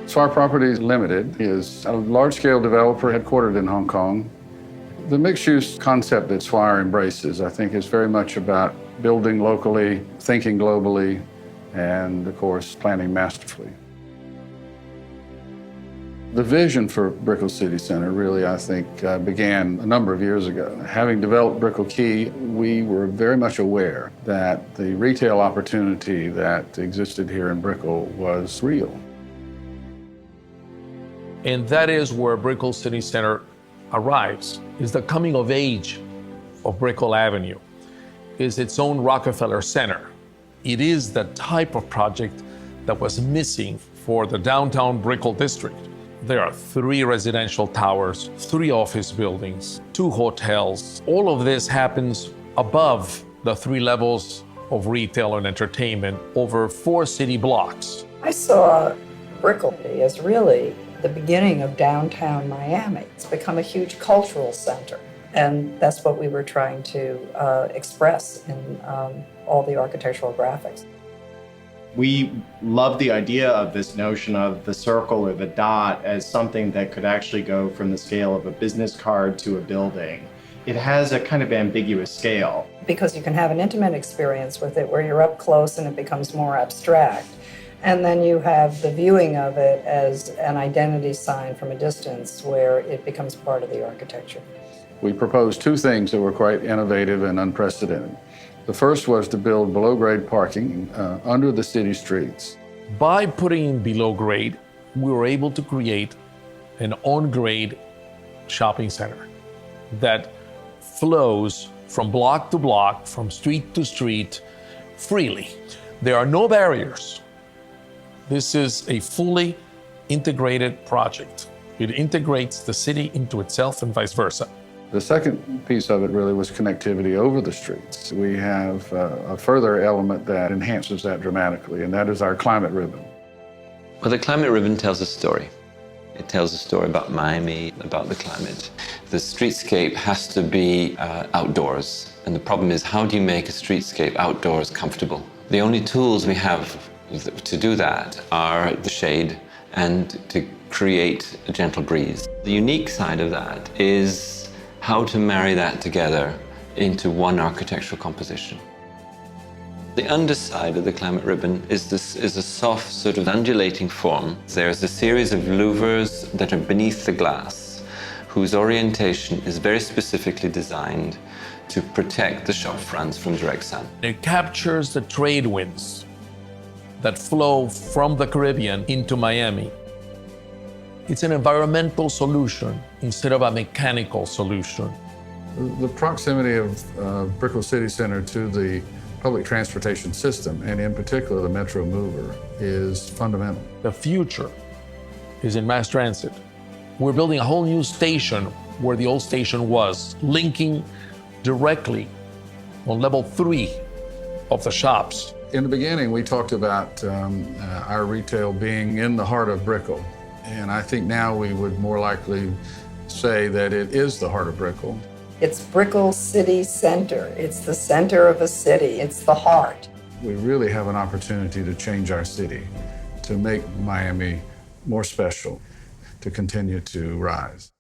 Swire Properties Limited is a large-scale developer headquartered in Hong Kong. The mixed-use concept that Swire embraces, I think, is very much about building locally, thinking globally, and, of course, planning masterfully. The vision for Brickell City Center really, I think, began a number of years ago. Having developed Brickell Key, we were very much aware that the retail opportunity that existed here in Brickell was real. And that is where Brickell City Center arrives, is the coming of age of Brickell Avenue, is its own Rockefeller Center. It is the type of project that was missing for the downtown Brickell district. There are 3 residential towers, 3 office buildings, 2 hotels. All of this happens above the 3 levels of retail and entertainment over 4 city blocks. I saw Brickell as really the beginning of downtown Miami. It's become a huge cultural center, and that's what we were trying to express in all the architectural graphics. We love the idea of this notion of the circle or the dot as something that could actually go from the scale of a business card to a building. It has a kind of ambiguous scale. Because you can have an intimate experience with it where you're up close and it becomes more abstract. And then you have the viewing of it as an identity sign from a distance where it becomes part of the architecture. We proposed 2 things that were quite innovative and unprecedented. The first was to build below-grade parking under the city streets. By putting in below grade, we were able to create an on-grade shopping center that flows from block to block, from street to street, freely. There are no barriers. This is a fully integrated project. It integrates the city into itself and vice versa. The second piece of it really was connectivity over the streets. We have a further element that enhances that dramatically, and that is our climate ribbon. Well, the climate ribbon tells a story. It tells a story about Miami, about the climate. The streetscape has to be outdoors, and the problem is, how do you make a streetscape outdoors comfortable? The only tools we have to do that are the shade and to create a gentle breeze. The unique side of that is how to marry that together into one architectural composition. The underside of the climate ribbon is a soft, sort of undulating form. There's a series of louvers that are beneath the glass, whose orientation is very specifically designed to protect the shop fronts from direct sun. It captures the trade winds that flow from the Caribbean into Miami. It's an environmental solution instead of a mechanical solution. The proximity of Brickell City Center to the public transportation system, and in particular the Metro Mover, is fundamental. The future is in mass transit. We're building a whole new station where the old station was, linking directly on level 3 of the shops. In the beginning, we talked about our retail being in the heart of Brickell. And I think now we would more likely say that it is the heart of Brickell. It's Brickell City Center. It's the center of a city. It's the heart. We really have an opportunity to change our city, to make Miami more special, to continue to rise.